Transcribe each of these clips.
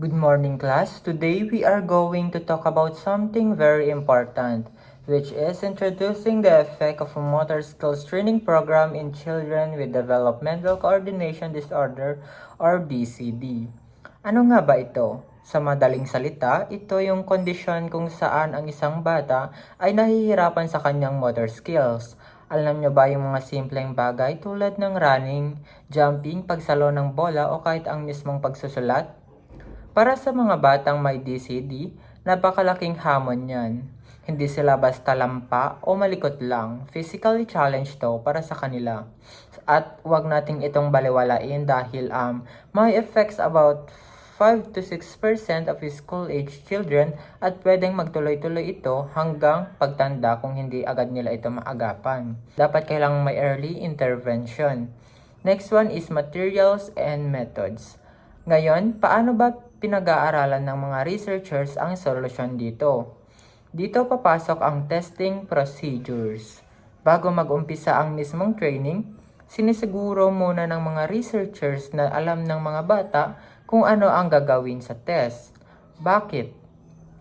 Good morning, class. Today we are going to talk about something very important, which is introducing the effect of a motor skills training program in children with developmental coordination disorder or DCD. Ano nga ba ito? Sa madaling salita, ito yung kondisyon kung saan ang isang bata ay nahihirapan sa kanyang motor skills. Alam nyo ba yung mga simpleng bagay tulad ng running, jumping, pagsalo ng bola o kahit ang mismong pagsusulat? Para sa mga batang may DCD, napakalaking hamon yan. Hindi sila basta lampa o malikot lang. Physically challenged to para sa kanila. At wag nating itong baliwalain dahil may effects about 5 to 6% of school-age children at pwedeng magtuloy-tuloy ito hanggang pagtanda kung hindi agad nila ito maagapan. Dapat kailangang may early intervention. Next one is materials and methods. Ngayon, paano ba pinag-aaralan ng mga researchers ang solusyon dito? Dito papasok ang testing procedures. Bago mag-umpisa ang mismong training, sinisiguro muna ng mga researchers na alam ng mga bata kung ano ang gagawin sa test. Bakit?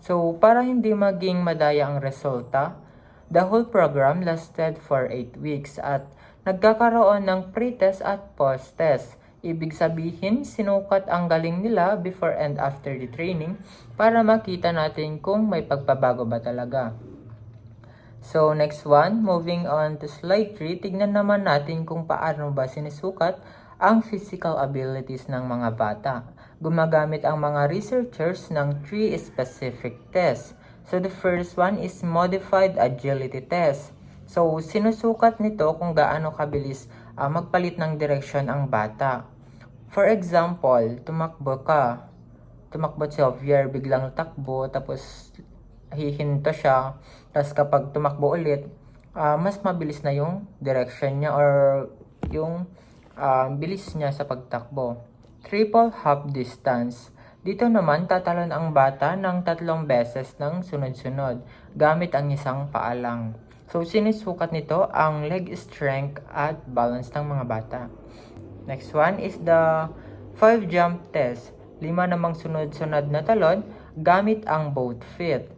So, para hindi maging madaya ang resulta, the whole program lasted for 8 weeks at nagkakaroon ng pre-test at post-test. Ibig sabihin, sinukat ang galing nila before and after the training para makita natin kung may pagbabago ba talaga. So next one, moving on to slide 3, tignan naman natin kung paano ba sinusukat ang physical abilities ng mga bata. Gumagamit ang mga researchers ng 3 specific tests. So the first one is modified agility test. So sinusukat nito kung gaano kabilis magpalit ng direksyon ang bata. For example, tumakbo si Javier, biglang takbo, tapos hihinto siya, tapos kapag tumakbo ulit, mas mabilis na yung direction niya or yung bilis niya sa pagtakbo. Triple half distance. Dito naman, tatalon ang bata ng 3 beses ng sunod-sunod, gamit ang isang paa lang. So, sinisukat nito ang leg strength at balance ng mga bata. Next one is the 5 jump test. 5 namang sunod-sunod na talon gamit ang both feet.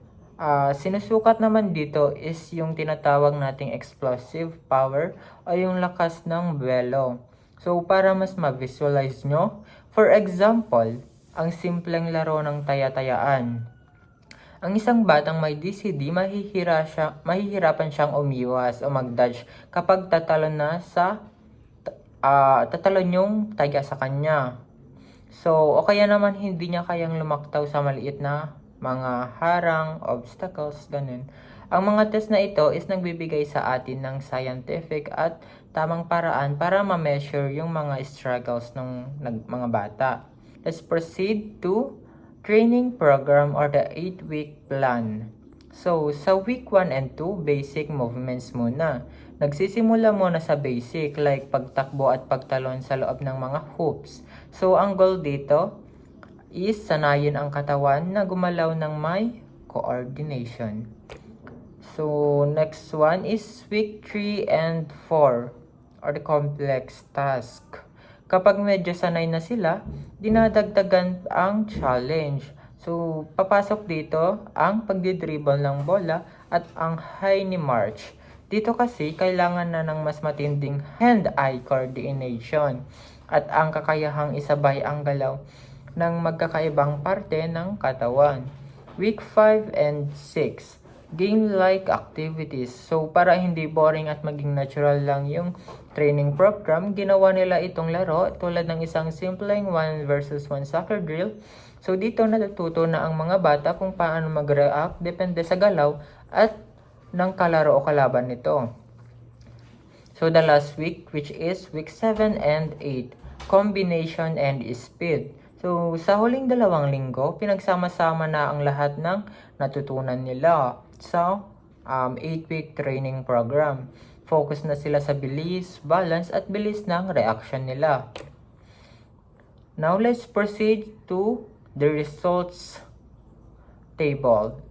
Sinusukat naman dito is yung tinatawag nating explosive power o yung lakas ng buwelo. So, para mas ma-visualize nyo, for example, ang simpleng laro ng taya-tayaan. Ang isang batang may DCD, mahihirapan siyang umiwas o mag-dodge kapag tatalon yung taya sa kanya. So, o kaya naman hindi niya kayang lumaktaw sa maliit na mga harang, obstacles, ganun. Ang mga test na ito is nagbibigay sa atin ng scientific at tamang paraan para ma-measure yung mga struggles ng mga bata. Let's proceed to training program or the 8-week plan. So, sa week 1 and 2, basic movements muna. Nagsisimula muna sa basic like pagtakbo at pagtalon sa loob ng mga hoops. So, ang goal dito is sanayin ang katawan na gumalaw ng may coordination. So, next one is week 3 and 4 or the complex task. Kapag medyo sanay na sila, dinadagdagan ang challenge. So, papasok dito ang pagdidribble ng bola at ang high knee march. Dito kasi, kailangan na ng mas matinding hand-eye coordination at ang kakayahang isabay ang galaw ng magkakaibang parte ng katawan. Week 5 and 6. Game-like activities. So, para hindi boring at maging natural lang yung training program, ginawa nila itong laro tulad ng isang simpleng 1 versus 1 soccer drill. So, dito natututo na ang mga bata kung paano mag-react depende sa galaw at ng kalaro o kalaban nito. So, the last week, which is week 7 and 8, combination and speed. So, sa huling 2 linggo, pinagsama-sama na ang lahat ng natutunan nila sa 8-week training program. Focus na sila sa bilis, balance, at bilis ng reaction nila. Now, let's proceed to the results table.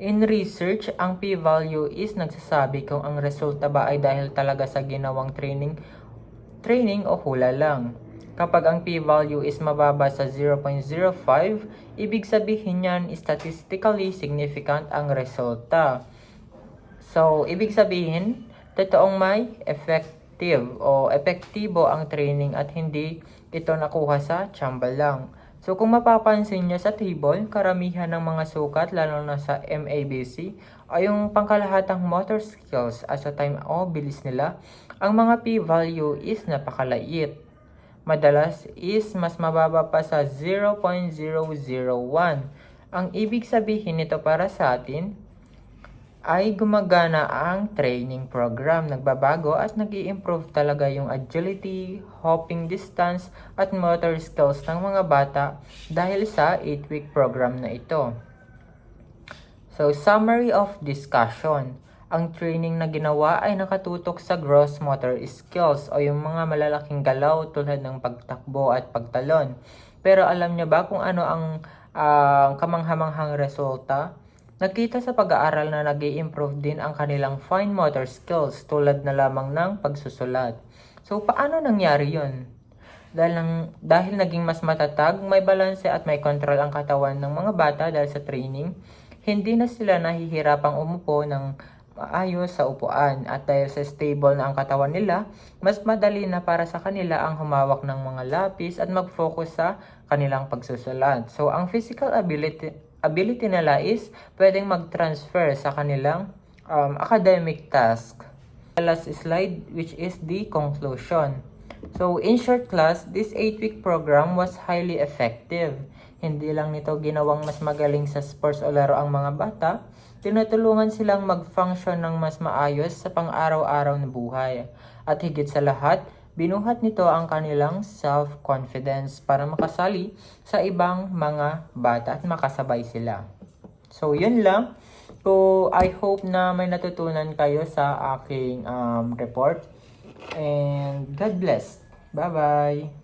In research, ang p-value is nagsasabi kung ang resulta ba ay dahil talaga sa ginawang training o hula lang. Kapag ang p-value is mababa sa 0.05, ibig sabihin yan statistically significant ang resulta. So, ibig sabihin, totoong may effective o epektibo ang training at hindi ito nakuha sa tsamba lang. So, kung mapapansin nyo sa table, karamihan ng mga sukat, lalo na sa MABC, ay yung pangkalahatang motor skills at sa time o bilis nila, ang mga p-value is napakalait. Madalas is mas mababa pa sa 0.001. Ang ibig sabihin nito para sa atin ay gumagana ang training program. Nagbabago at nag-i-improve talaga yung agility, hopping distance at motor skills ng mga bata dahil sa 8-week program na ito. So, summary of discussion. Ang training na ginawa ay nakatutok sa gross motor skills o yung mga malalaking galaw tulad ng pagtakbo at pagtalon. Pero alam niyo ba kung ano ang kamanghamanghang resulta? Nakita sa pag-aaral na nag-i-improve din ang kanilang fine motor skills tulad na lamang ng pagsusulat. So, paano nangyari yun? Dahil naging mas matatag, may balanse at may control ang katawan ng mga bata dahil sa training, hindi na sila nahihirapang umupo ng maayos sa upuan at dahil sa stable na ang katawan nila, mas madali na para sa kanila ang humawak ng mga lapis at mag-focus sa kanilang pagsusulat. So, ang physical ability nila is pwedeng mag-transfer sa kanilang academic task. The last slide, which is the conclusion. So, in short class, this 8-week program was highly effective. Hindi lang nito ginawang mas magaling sa sports o laro ang mga bata, tinutulungan silang mag-function ng mas maayos sa pang-araw-araw na buhay. At higit sa lahat, binuhat nito ang kanilang self-confidence para makasali sa ibang mga bata at makasabay sila. So, yun lang. So, I hope na may natutunan kayo sa aking report. And God bless. Bye-bye.